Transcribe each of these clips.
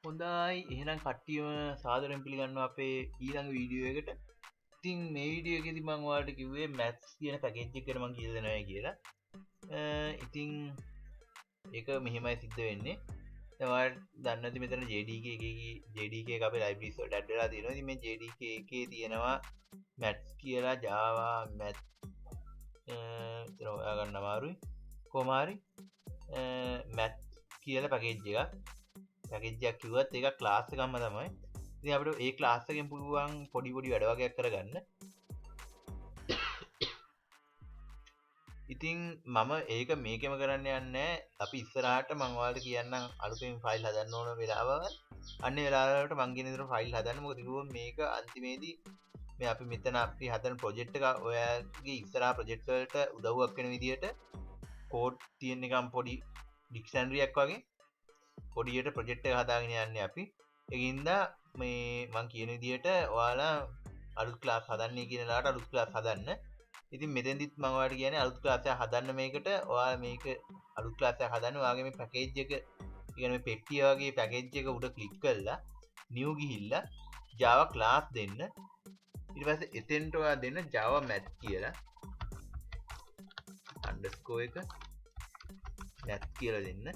හොඳයි එහෙනම් කට්ටියම සාදරයෙන් පිළිගන්නවා අපේ ඊළඟ වීඩියෝ එකට. ඉතින් මේ වීඩියෝ එකේදී මම ඔයාලට කිව්වේ maths කියන පැකේජ් එක ගැන මම කියලා දෙනවා කියලා. ඉතින් ඒක මෙහෙමයි සිද්ධ වෙන්නේ. දැන් ඔයාලට දන්නේ නැති මෙතන JDK එක අපේ libraries වලට add වෙලා තියෙනවා. ඉතින් මේ JDK එකේ තියෙනවා maths කියලා Java math එතන හොයා ගන්න අමාරුයි. කොහොම හරි maths කියලා පැකේජ් එකක්. පැකේජ් එකක් කිව්වත් ඒක ක්ලාස් එකක්ම තමයි. ඉතින් අපිට ඒ ක්ලාස් එකෙන් පුළුවන් පොඩි වැඩ වගේක් කරගන්න. ඉතින් මම ඒක මේකෙම කරන්න යන්නේ අපි ඉස්සරහට මම ඔයාලට කියන්නම් අලුතෙන් ෆයිල් හදන්න ඕන වෙලාවවල් අන්නේ වෙලාවලට මම කියන විදිහට ෆයිල් හදන්න. මොකද කිව්වොත් මේක අන්තිමේදී මේ අපි මෙතන අපි හදන ප්‍රොජෙක්ට් එක ඔයාලගේ ඉස්සරහා ප්‍රොජෙක්ට් වලට උදව්වක් වෙන විදිහට කෝඩ් තියෙන නිකන් පොඩි ඩික්ෂනරියක් වගේ පොඩියට ප්‍රොජෙක්ට් එක හදාගෙන යන්නේ අපි. ඒකින්ද මේ මම කියන විදිහට ඔයාලා අලුත් ක්ලාස් හදන්නේ කියන ලාට අලුත් ක්ලාස් හදන්න. ඉතින් මෙතෙන්දිත් මම ඔයාලට කියන්නේ අලුත් ක්ලාස් එකක් හදන්න මේකට. ඔයාලා මේක අලුත් ක්ලාස් එකක් හදන්න ඔයාගේ මේ පැකේජ් එක කියන්නේ මේ පෙට්ටිය වගේ පැකේජ් එක උඩ ක්ලික් කරලා new ගිහිල්ලා Java class දෙන්න. ඊට පස්සේ එතෙන්ට ඔයා දෙන්න Java math කියලා underscore එක math කියලා දෙන්න.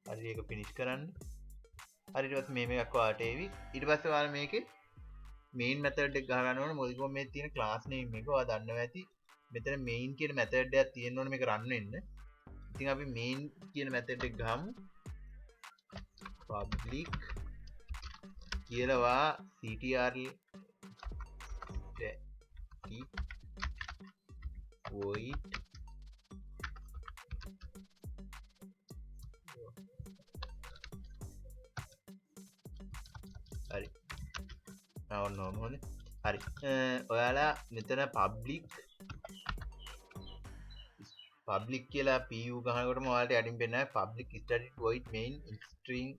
හරි ඒක ෆිනිෂ් කරන්න. හරි ඊට පස්සේ මේ මේකක් ඔයාලට එවි. ඊට පස්සේ ඔයාලා මේකේ main method එක ගහ ගන්න ඕනේ. මොකද කොහොම මේ තියෙන class name එක ඔයා දන්නවා ඇති. මෙතන main කියන method එකක් තියෙන්න ඕනේ මේක run වෙන්න. ඉතින් අපි main කියන method එක ගහමු. public කියලා වා ctr void හරි ඔන්න හොඳයි. හරි ඔයාලා මෙතන public කියලා pu ගහනකොටම ඔයාලට යටින් පෙන්නනවා public static void main string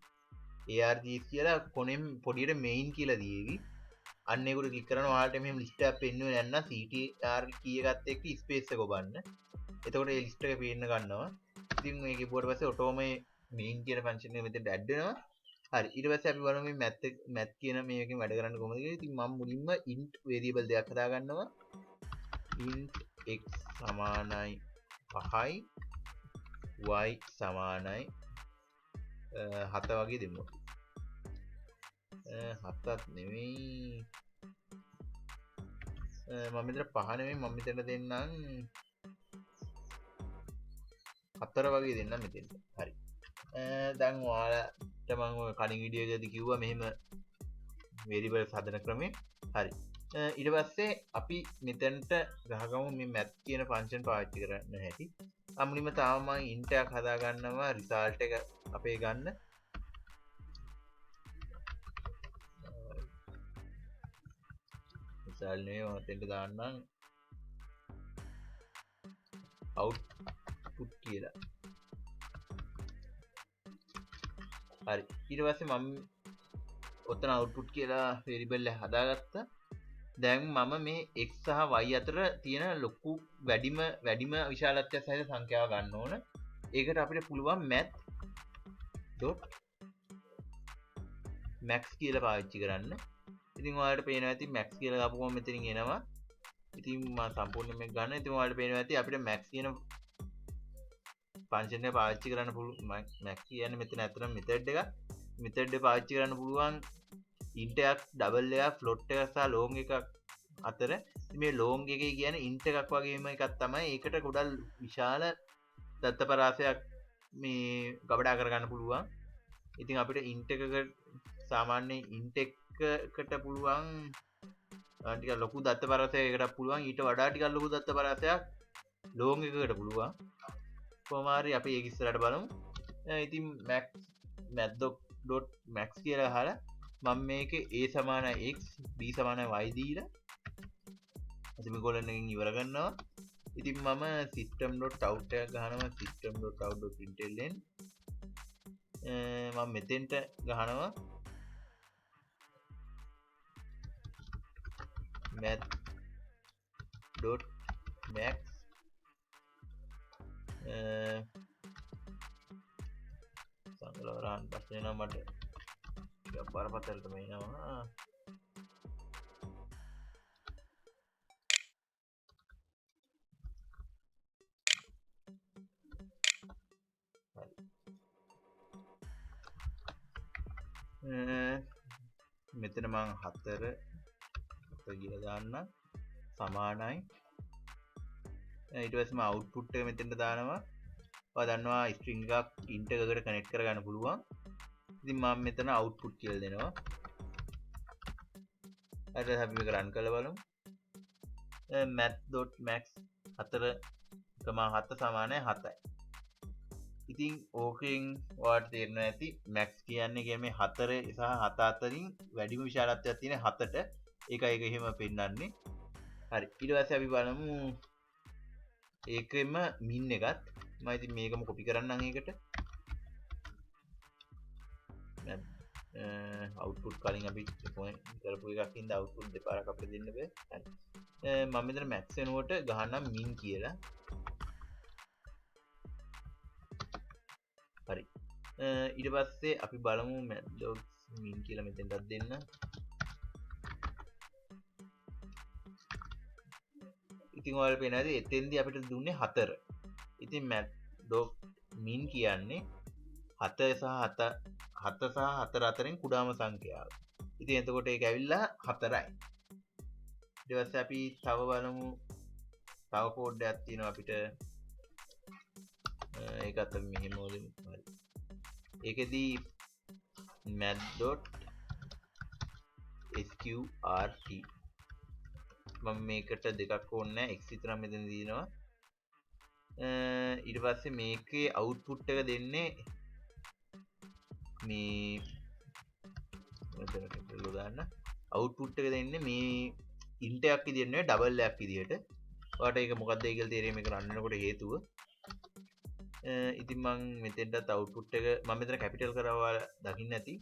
args කියලා කොනෙන් පොඩියට main කියලා දීවි. අන්න ඒකට ක්ලික් කරනවා ඔයාලට මෙහෙම ලිස්ට් එකක් පෙන්වන්නේ නැත්නම් ctr key එකත් එක්ක ස්පේස් එක ඔබන්න. එතකොට ඒ ලිස්ට් එක පේන්න ගන්නවා. ඉතින් මේක ඉපුවට පස්සේ ඔටෝම main කියන ෆන්ක්ෂන් එක මෙතෙන්ට ඇඩ් වෙනවා. හරි ඊට පස්සේ අපි බලමු මේ math කියන මේකෙන් වැඩ කරන්න කොහොමද කියලා. ඉතින් මම මුලින්ම int variable දෙයක් හදා ගන්නවා. int x සමානයි 5යි y සමානයි 7 වගේ දෙමු. 7ක් නෙවෙයි මම මෙතන 5 නෙවෙයි මම මෙතන දෙන්නම් 4 වගේ දෙන්නම් මෙතෙන්ට. හරි දැන් ඔයාලට මම කලින් වීඩියෝ එකේදී කිව්වා මෙහෙම variables හදන ක්‍රමය. හරි ඊට පස්සේ අපි මෙතනට ගහගමු මේ math කියන ෆන්ක්ෂන් පාවිච්චි කරන්න හැටි. මුලින්ම තාම මම int එකක් හදා ගන්නවා result එක අපේ ගන්න. result නේ ඔතෙන්ට දාන්නම් output කියලා. හරි ඊට පස්සේ මම ඔතන output කියලා variable එක හදාගත්තා. දැන් මම මේ x සහ y අතර තියෙන ලොකු වැඩිම විශාලත්වය සහිත සංඛ්‍යාව ගන්න ඕන. ඒකට අපිට පුළුවන් math.max කියලා පාවිච්චි කරන්න. ඉතින් ඔයාලට පේනවා ඇති max කියලා දාපුවම මෙතනින් එනවා. ඉතින් මම සම්පූර්ණයෙන් මේක ගන්න. ඉතින් ඔයාලට පේනවා ඇති අපිට max කියන ෆන්ක්ෂන් එක පාවිච්චි කරන්න පුළුවන්. max කියන්නේ මෙතන ඇත්තටම method එක. method එක පාවිච්චි කරන්න පුළුවන් int එකක් double එකක් float එකක් සහ long එකක් අතර. මේ long එකේ කියන්නේ int එකක් වගේම එකක් තමයි. ඒකට ගොඩක් විශාල දත්ත පරාසයක් මේ ගබඩා කරගන්න පුළුවන්. ඉතින් අපිට int එකක සාමාන්‍යයෙන් int එකකට පුළුවන් ටිකක් ලොකු දත්ත පරාසයකට පුළුවන්. ඊට වඩා ටිකක් ලොකු දත්ත පරාසයක් long එකකට පුළුවන්. කොහොම හරි අපි ඒක ඉස්සරහට බලමු. ඉතින් math.max කියලා අහලා මම මේකේ a සමානයි x b සමානයි y දීලා semicolon එකකින් ඉවර කරනවා. ඉතින් මම system.out එක ගහනවා system.out.println මම මෙතෙන්ට ගහනවා math.max සංගලවරහන් පස්සේ නම් මට බරපතලටම එනවා. මෙතන මං 4 කියලා දාන්න සමානයි. ඊට පස්සේ මම අවුට්පුට් එක මෙතෙන්ට දානවා. ඔයා දන්නවා ස්ට්‍රින්ග් එකක් ඉන්ට් එකකට කනෙක්ට් කරගන්න පුළුවන්. ඉතින් මම මෙතන අවුට්පුට් කියලා දෙනවා. ඊට පස්සේ අපි මේක රන් කරලා බලමු. math.max 4.7 සමානයි 7යි. ඉතින් ඕකෙන් ඔයාලට තේරෙනවා ඇති max කියන්නේ මේ 4 සහ 7 අතරින් වැඩිම විශාලත්වයක් තියෙන 7ට. ඒකයි ඒක එහෙම පෙන්නන්නේ. හරි. ඊට පස්සේ අපි බලමු ඒකෙම min එකත්. මම ඉතින් මේකම කොපි කරන්නම් ඒකට. අවුට්පුට් කලින් අපි කරපු එකක් ඉඳ අවුට්පුට් දෙපාරක් අපිට දෙන්න බෑ. හරි. මම මෙතන max වෙනුවට ගහනම් min කියලා. හරි. ඊට පස්සේ අපි බලමු math.min කියලා මෙතෙන්ටත් දෙන්න. ඉතින් ඔයාලට පේනවාද එතෙන්දී අපිට දුන්නේ 4. ඉතින් math.min කියන්නේ 7 සහ 4 අතරින් කුඩාම සංඛ්‍යාව. ඉතින් එතකොට ඒක ඇවිල්ලා 4යි. ඊට පස්සේ අපි තව බලමු. තව කෝඩ් එකක් තියෙනවා අපිට. ඒකත් අපි මෙහෙම වලින් හරි. ඒකෙදී math.sqrt මම මේකට දෙකක් ඕනේ නැහැ. x විතරක් මෙතන දිනනවා. ඊට පස්සේ මේකේ අවුට්පුට් එක දෙන්නේ මේ මෙතනට දාන්න. අවුට්පුට් එක දෙන්නේ මේ ඉන්ට් එකක් විදියට නෙවෙයි ඩබල් එකක් විදියට. ඔයාලට ඒක මොකක්ද කියලා තේරෙන්නේ මේක රන් වෙනකොට හේතුව. ඉතින් මම මෙතෙන්ටත් අවුට්පුට් එක මම මෙතන කැපිටල් කරා ඔයාලා දකින්න ඇති.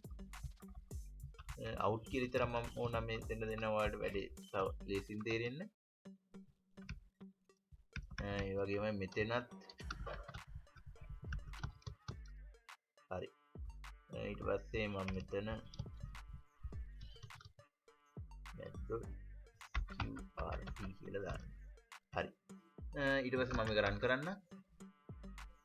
අවුට් කියලා විතර මම ඕනම් මෙතෙන්ට දෙන්න ඔයාලට වැඩි තව ලේසියෙන් තේරෙන්න. ඒ වගේම මෙතනත් හරි. ඊට පස්සේ මම මෙතන math.qrt කියලා දාන්න. හරි. ඊට පස්සේ මම මේක රන් කරන්න.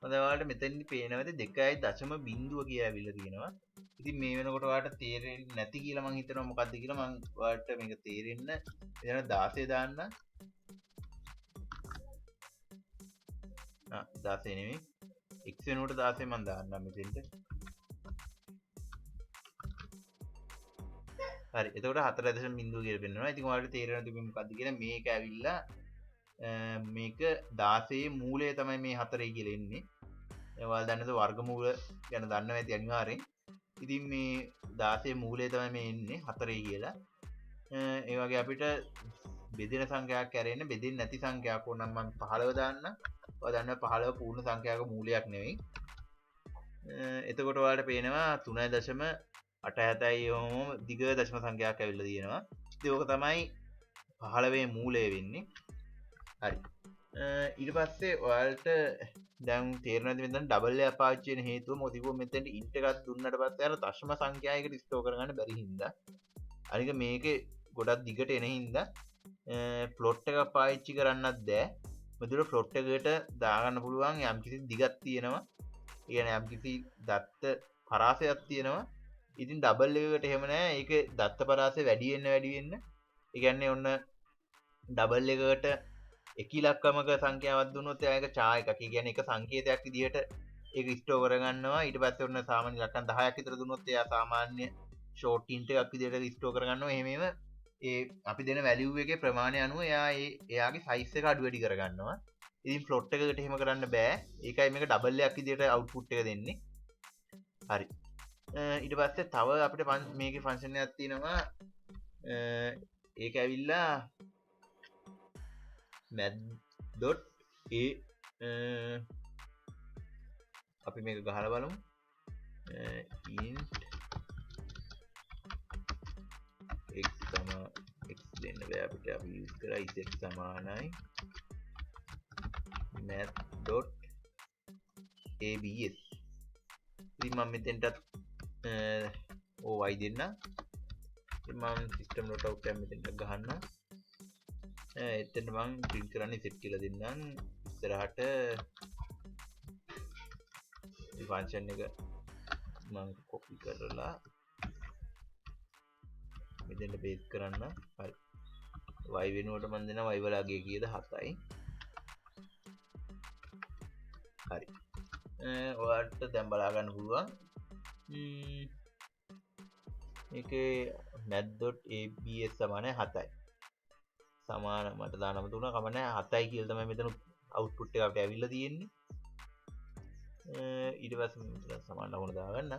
හොඳයි ඔයාලට මෙතෙන්දි පේනවාද 2.0 කියලා ඇවිල්ලා තියෙනවා. ඉතින් මේ වෙනකොට ඔයාලට තේරෙන්නේ නැති කියලා මම හිතනවා මොකද්ද කියලා මම ඔයාලට මේක තේරෙන්න එතන 16 දාන්න. 16 නෙමෙයි. x වෙනුවට 16 මම දාන්නම් මෙතෙන්ට. හරි. එතකොට 4.0 කියලා පෙන්නනවා. ඉතින් ඔයාලට තේරෙනවද මේ මොකද්ද කියලා? මේක ඇවිල්ලා මේක 16 මූලය තමයි මේ 4 කියලා එන්නේ. ඔයාලා දන්නද වර්ගමූල ගැන දන්නවා ඇති අනිවාර්යෙන්. ඉතින් මේ 16 මූලය තමයි මේ එන්නේ 4 කියලා. ඒ වගේ අපිට බෙදෙන සංඛ්‍යාවක් ඇරෙන්න බෙදෙන්නේ නැති සංඛ්‍යාවක් ඕනම් මම 15 දාන්න. ඔයා දන්නවා 15 පූර්ණ සංඛ්‍යාවක මූලයක් නෙවෙයි. එතකොට ඔයාලට පේනවා 3.87යි ඔහොම දිග දශම සංඛ්‍යාවක් ඇවිල්ලා තියෙනවා. ඉතින් ඕක තමයි 15 මූලය වෙන්නේ. හරි. ඊට පස්සේ ඔයාලට දැන් තේරෙනවද මෙතන ඩබල් එක පාවිච්චි වෙන හේතුව මොකද කිව්වොත් මෙතෙන්ට ඉන්ට් එකක් දුන්නට පස්සේ අර දශම සංඛ්‍යාවයකට ස්ටෝර් කරගන්න බැරි හින්දා අනික මේකේ ගොඩක් දිගට එන හින්දා ෆ්ලොට් එකක් පාවිච්චි කරන්නත් බෑ. මෙතන ෆ්ලොට් එකකට දාගන්න පුළුවන් යම්කිසි දිගක් තියෙනවා. ඒ කියන්නේ යම්කිසි දත්ත පරාසයක් තියෙනවා. ඉතින් ඩබල් එකකට එහෙම නෑ. ඒකේ දත්ත පරාසය වැඩි වෙන්න ඒ කියන්නේ ඔන්න ඩබල් එකකට එක ඉලක්කමක සංඛ්‍යාවක් දුන්නොත් ඒක චා එකක්. ඒ කියන්නේ එක සංකේතයක් විදිහට ඒක ස්ටෝර් කරගන්නවා. ඊට පස්සේ ඔන්න සාමාන්‍ය ඉලක්කම් 10ක් විතර දුන්නොත් එයා සාමාන්‍ය ෂෝට් ඉන්ට් එකක් විදිහට ස්ටෝර් කරගන්නවා. එහෙමම ඒ අපි දෙන වැලියු එකේ ප්‍රමාණය අනුව එයා එයාගේ සයිස් එක අඩු වැඩි කරගන්නවා. ඉතින් ෆ්ලොට් එකකට එහෙම කරන්න බෑ. ඒකයි මේක ඩබල් එකක් විදිහට අවුට්පුට් එක දෙන්නේ. හරි. ඊට පස්සේ තව අපිට මේකේ ෆන්ක්ෂන් එකක් තියෙනවා. ඒක ඇවිල්ලා math.a අපි මේක ගහලා බලමු. int x දෙන්න බෑ අපිට. අපි යූස් කරා z සමානයි math.abs. ඉතින් මම මෙතෙන්ටත් y දෙන්න. මම system.out එක මෙතෙන්ට ගහන්න. එතෙන්ට මම print කරන්නේ set කියලා දෙන්නම්. ඉස්සරහට මේ function එක මම copy කරලා මෙතෙන්ට paste කරන්න. හරි. y වෙනුවට මම දෙනවා y වලගේ කීයද 7යි. හරි. ඔයාලට දැන් බලා ගන්න පුළුවන්. මේකේ math.abs සමානයි 7යි. සමාන මට දානම තුන කම නැහැ 7යි කියලා තමයි මෙතන output එක අපිට ඇවිල්ලා තියෙන්නේ. ඊට පස්සේ සමාන ලකුණ දාගන්න.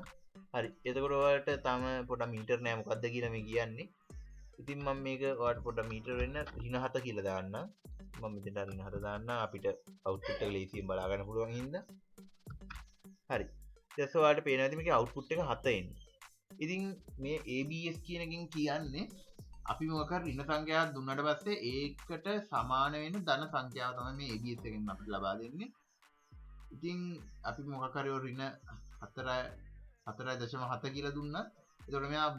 හරි. එතකොට ඔයාලට තාම පොඩක් මීටර් නෑ මොකද්ද කියලා මේ කියන්නේ. ඉතින් මම මේක ඔයාලට පොඩක් මීටර් වෙන්න ඍණ 7 කියලා දාන්න. මම මෙතනට ඍණ 7 දාන්න අපිට output එක ලේසියෙන් බලා ගන්න පුළුවන් හින්දා. හරි. ඊට ඔයාලට පේනවා ඉතින් මේකේ output එක 7 එන්නේ. ඉතින් මේ ABS කියන එකෙන් කියන්නේ අපි මොකක් හරි ඍණ සංඛ්‍යාවක් දුන්නාට පස්සේ ඒකට සමාන වෙන ධන සංඛ්‍යාව තමයි මේ ABS එකෙන් අපිට ලබා දෙන්නේ. ඉතින් අපි මොකක් හරි ඍණ 4.7 කියලා දුන්නා. එතකොට මෙයා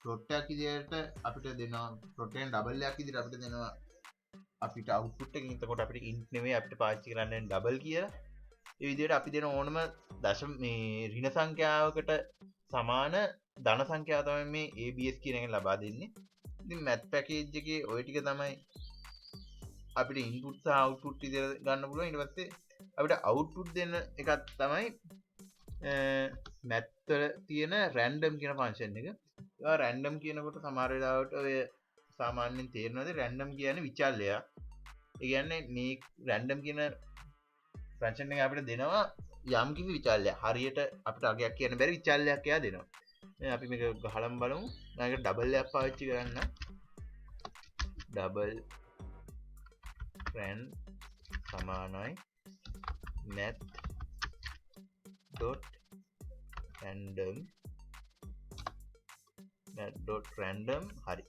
plot එකක් විදියට අපිට දෙනවා plot එකෙන් double එකක් විදියට අපිට දෙනවා අපිට output එකකින්. එතකොට අපිට int නෙමෙයි අපිට පාවිච්චි කරන්න double කියලා. ඒ විදිහට අපි දෙන ඕනම මේ ඍණ සංඛ්‍යාවකට සමාන ධන සංඛ්‍යාව තමයි මේ ABS කියන එකෙන් ලබා දෙන්නේ. ඉතින් math package එකේ ওই ටික තමයි අපිට input සහ output විදිහට ගන්න පුළුවන්. ඊට පස්සේ අපිට output දෙන එකක් තමයි math වල තියෙන random කියන function එක. ඒවා random කියනකොට සමහර වෙලාවට ඔය සාමාන්‍යයෙන් තේරෙනවද random කියන්නේ විචල්‍යයක්. ඒ කියන්නේ මේ random කියන function එක අපිට දෙනවා යම් කිසි විචල්‍යයක්. හරියට අපිට අගයක් කියන්න බැරි විචල්‍යයක් එයා දෙනවා. දැන් අපි මේක ගහලම් බලමු. මම ඒක double එකක් පාවිච්චි කරන්න. double rand සමානයි math dot random හරි.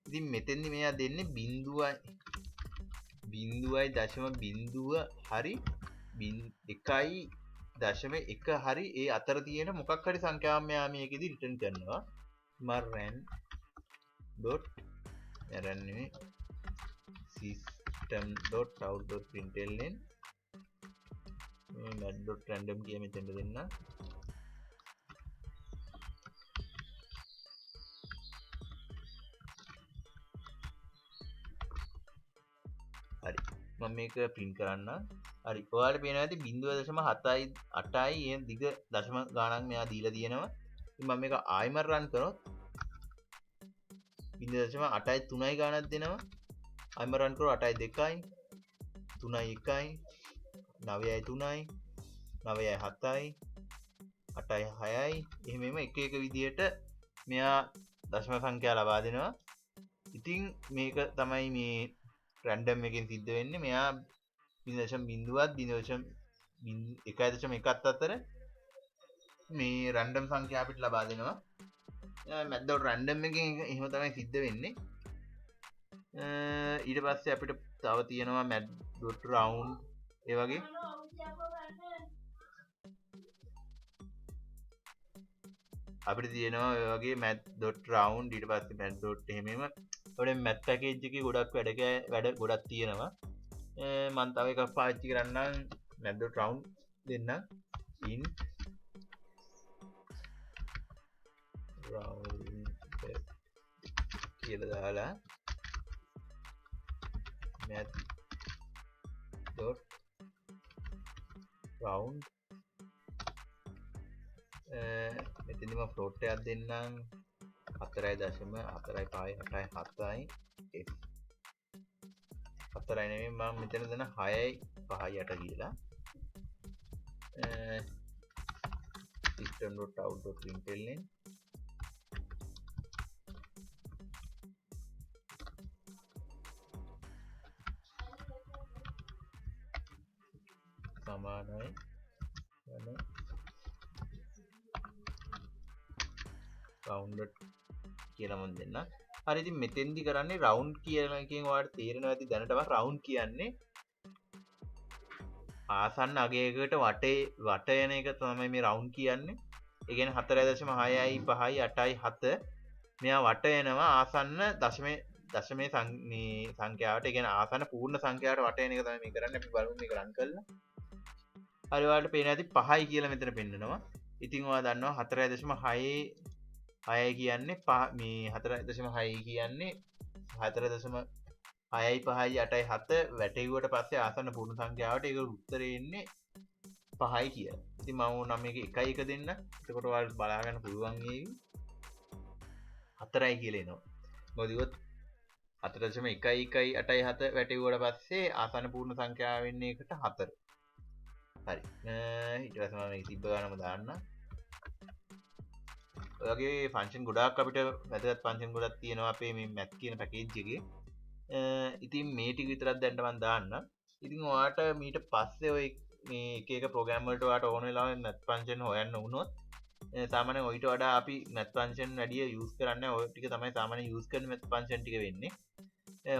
ඉතින් මෙතෙන්දි මෙයා දෙන්නේ බිඳුවයි දශම බිඳුව හරි 1.1 හරි ඒ අතර තියෙන මොකක් හරි සංඛ්‍යාවක් මෙයා මේකෙදි රිටර්න් කරනවා. system.out.println math.random කිය මෙතෙන්ට දෙන්න. හරි. මම මේක print කරන්න. හරි. ඔයාලට පේනවා ඇති 0.78යි ඒ දිග දශම ගාණක් මෙයා දීලා තියෙනවා. ඉතින් මම මේක ආයෙම run කරොත් 0.83යි ගාණක් දෙනවා. ආයෙම run කරොත් 8.2යි 3.1යි 9.3යි 9.7යි 8.6යි එහෙමම එක එක විදියට මෙයා දශම සංඛ්‍යා ලබා දෙනවා. ඉතින් මේක තමයි මේ රැන්ඩම් එකෙන් සිද්ධ වෙන්නේ. මෙයා 0.1ත් අතර මේ රැන්ඩම් සංඛ්‍යා අපිට ලබා දෙනවා. මැද්දට රැන්ඩම් එකෙන් එහෙම තමයි සිද්ධ වෙන්නේ. ඊට පස්සේ අපිට තව තියෙනවා math.round ඒ වගේ අපිට තියෙනවා ඔය වගේ math.round ඊට පස්සේ math. එහෙමම ඔය math package එකේ ගොඩක් වැඩ ගොඩක් තියෙනවා. මම තව එකක් පාවිච්චි කරන්නම් math.round දෙන්න int round කියලා දාලා math.round මෙතනදි මම float එකක් දෙන්නම් 4.458යි f 4යි නෙමෙයි මම මෙතන දෙන 6.58 කියලා system.out.println සමානයි යන rounded කියලා මම දෙන්න. හරි ඉතින් මෙතෙන්දි කරන්නේ round කියන එකෙන් ඔයාලට තේරෙනවා ඇති දැනටම round කියන්නේ ආසන්න අගයකට වට යන එක තමයි මේ round කියන්නේ. ඒ කියන්නේ 4.6යි 5යි 8යි 7 මෙයා වට වෙනවා ආසන්න දශමයේ සංඛ්‍යාවට. ඒ කියන්නේ ආසන්න පූර්ණ සංඛ්‍යාවට වට වෙන එක තමයි මේ කරන්නේ. අපි බලමු මේක රන් කරලා. හරි ඔයාලට පේන ඇති 5යි කියලා මෙතන පෙන්නනවා. ඉතින් ඔයා දන්නවා 4.6 කියන්නේ මේ 4.6 කියන්නේ 4.6යි 5යි 8යි 7 වැටෙව්වට පස්සේ ආසන්න පූර්ණ සංඛ්‍යාවට ඒක උත්තරේ එන්නේ 5යි කියලා. ඉතින් මම නම් මේක 1යි 1 දෙන්න. එතකොට ඔයාලට බලා ගන්න පුළුවන් වේවි 4යි කියලා එනවා. මොකද ඉවත් 4.1යි 1යි 8යි 7 වැටෙව්වට පස්සේ ආසන්න පූර්ණ සංඛ්‍යාව වෙන්නේ එකට 4. හරි. ඊට පස්සේ මම මේක තිබ්බ ගානම දාන්න. ඔයගේ ෆන්ක්ෂන් ගොඩාක් අපිට වැදගත් ෆන්ක්ෂන් ගොඩක් තියෙනවා අපේ මේ මැත් කියන පැකේජ් එකේ. ඉතින් මේ ටික විතරක් දැන් මම දාන්න. ඉතින් ඔයාට මීට පස්සේ ඔය මේ එක එක ප්‍රෝග්‍රෑම් වලට ඔයාට ඕන වෙලාවෙ මැත් ෆන්ක්ෂන් හොයන්න වුණොත් සාමාන්‍යයෙන් ඔයිට වඩා අපි මැත් ෆන්ක්ෂන් වැඩි යූස් කරන්නේ ඔය ටික තමයි සාමාන්‍යයෙන් යූස් කරන මැත් ෆන්ක්ෂන් ටික වෙන්නේ.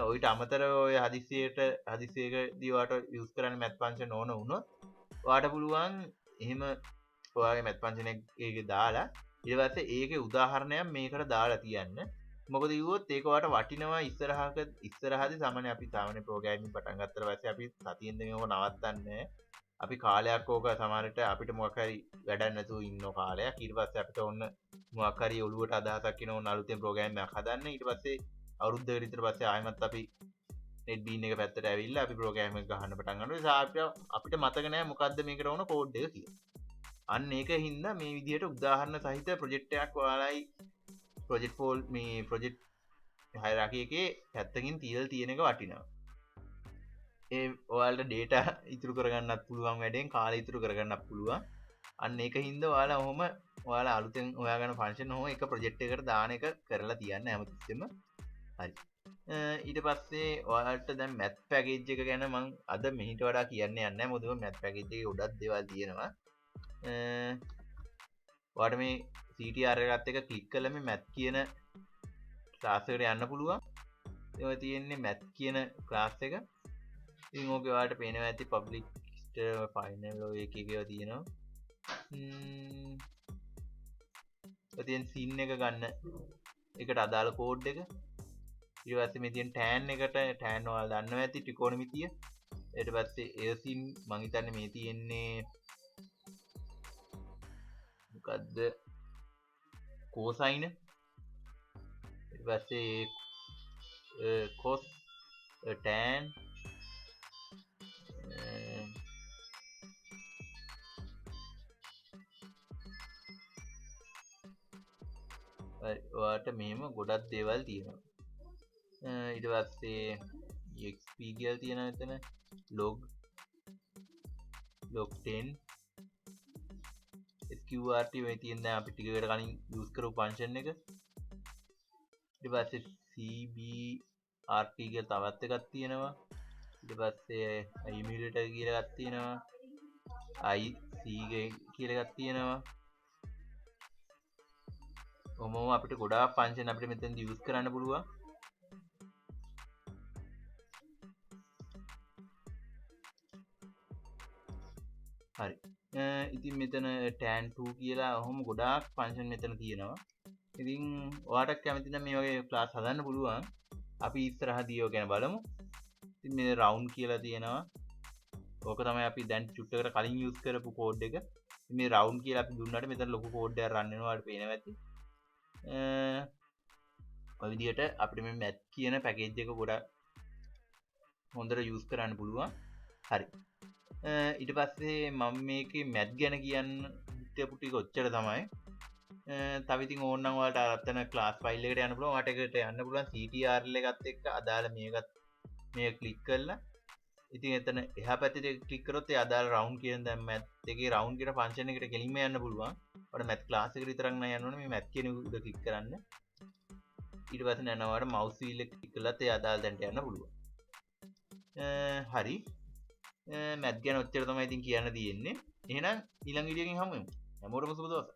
ඔයිට අමතරව ඔය හදිස්සියකදී ඔයාට යූස් කරන්න මැත් ෆන්ක්ෂන් ඕන වුණොත් ඔයාට පුළුවන් එහෙම ඔයාගේ මැත් ෆන්ක්ෂන් එකේ දාලා ඊට පස්සේ ඒකේ උදාහරණයක් මේකට දාලා තියන්න. මොකද කිව්වොත් ඒක ඔයාට වටිනවා ඉස්සරහදී සාමාන්‍ය අපි සාමාන්‍ය ප්‍රෝග්‍රෑමින් පටන් ගත්තට පස්සේ අපි සතියෙන් දෙකක නවත්තන්නේ. අපි කාලයක් ඕක සමහරට අපිට මොකක් හරි වැඩක් නැතුව ඉන්න කාලයක්. ඊට පස්සේ අපිට ඕන මොකක් හරි ඔළුවට අදහසක් එන ඕන අලුතෙන් ප්‍රෝග්‍රෑම් එකක් හදන්න. ඊට පස්සේ අවුරුද්දකට විතර පස්සේ ආයෙමත් අපි නෙට් බීන් එක පැත්තට ඇවිල්ලා අපි ප්‍රෝග්‍රෑම් එක ගහන්න පටන් ගන්නවා. අපිට මතක නැහැ මොකද්ද මේකට ඕන කෝඩ් එක කියලා. අන්න ඒක හින්දා මේ විදිහට උදාහරණ සහිත ප්‍රොජෙක්ට් එකක් ඔයාලයි ප්‍රොජෙක්ට් හයිරාකි එකේ පැත්තකින් තියලා තියෙන එක වටිනවා. ඒ ඔයාලට ඩේටා ඉතුරු කරගන්නත් පුළුවන් වැඩෙන් කාලය ඉතුරු කරගන්නත් පුළුවන්. අන්න ඒක හින්දා ඔයාලා ඔහොම ඔයාලා අලුතෙන් හොයාගන්න ෆන්ක්ෂන් ඔහොම එක ප්‍රොජෙක්ට් එකකට දාන එක කරලා තියන්න හැමතිස්සෙම. හරි. ඊට පස්සේ ඔයාලට දැන් මැත් පැකේජ් එක ගැන මම අද මෙහිට වඩා කියන්න යන්නේ නැහැ. මොකද මැත් පැකේජ් එකේ ගොඩක් දේවල් තියෙනවා. ඔයාට මේ CTR එකත් එක ක්ලික් කළා මේ මැත් කියන ක්ලාස් එකට යන්න පුළුවන්. ඒක තියෙන්නේ මැත් කියන ක්ලාස් එක. ඉතින් ඕකේ ඔයාලට පේනවා ඇති පබ්ලික්ට ෆයිනල් ඔය එක එකව තියෙනවා. ඔතෙන් සීන් එක ගන්න එකට අදාළ කෝඩ් එක. ඊට පස්සේ මේ තියෙන tan එකට tan ඔයාලා දන්නවා ඇති ත්‍රිකෝණමිතිය. ඊට පස්සේ එය සීන් මං හිතන්නේ මේ තියෙන්නේ මොකද්ද cosine. ඊට පස්සේ cos tan ඔයාට මෙහෙම ගොඩක් දේවල් තියෙනවා. ඊට පස්සේ xp කියලා තියෙනවා එතන log 10 sqrt මේ තියෙන දැන් අපි ටිකකට කලින් යූස් කරපු ෆන්ක්ෂන් එක. ඊට පස්සේ cbrt කියලා තවත් එකක් තියෙනවා. ඊට පස්සේ emulator කියලා එකක් තියෙනවා. ic කියලා එකක් තියෙනවා. ඔහොම අපිට ගොඩාක් ෆන්ක්ෂන් අපිට මෙතනදී යූස් කරන්න පුළුවන්. හරි. ඉතින් මෙතන tan2 කියලා ඔහොම ගොඩාක් ෆන්ක්ෂන් මෙතන තියෙනවා. ඉතින් ඔයාට කැමති නම් මේ වගේ ක්ලාස් හදන්න පුළුවන්. අපි ඉස්සරහදී ඔය ගැන බලමු. ඉතින් මේ round කියලා තියෙනවා. ඕක තමයි අපි දැන් චුට්ටකට කලින් යූස් කරපු කෝඩ් එක. මේ round කියලා අපි දුන්නාට මෙතන ලොකු කෝඩ් එකක් රන් වෙනවා. ඔයාලට පේනවා ඇති. ඔය විදිහට අපිට මේ math කියන පැකේජ් එක ගොඩක් හොඳට යූස් කරන්න පුළුවන්. හරි. ඊට පස්සේ මම මේකේ math ගැන කියන්න හිතපු ටික ඔච්චර තමයි. තව ඉතින් ඕනනම් ඔයාලට අරත්තන ක්ලාස් ෆයිල් එකට යන්න පුළුවන්. ඔයාට ඒකට යන්න පුළුවන් CTRL එකත් එක්ක අදාළ මේක ක්ලික් කරලා. ඉතින් එතන එහා පැත්තේ ක්ලික් කරොත් ඒ අදාළ round කියන දැන් math එකේ round කියන ෆන්ක්ෂන් එකට කෙලින්ම යන්න පුළුවන්. ඔයාලට math ක්ලාස් එකට විතරක් නෑ යන්න ඕනේ. මේ math කියන උඩ ක්ලික් කරන්න. ඊට පස්සේ යනවාට mouse wheel එක ක්ලික් කළාත් ඒ අදාළ තැනට යන්න පුළුවන්. හරි. math ගැන ඔච්චර තමයි ඉතින් කියන්න තියෙන්නේ. එහෙනම් ඊළඟ වීඩියෝ එකකින් හමු වෙමු. හැමෝටම සුබ දවසක්.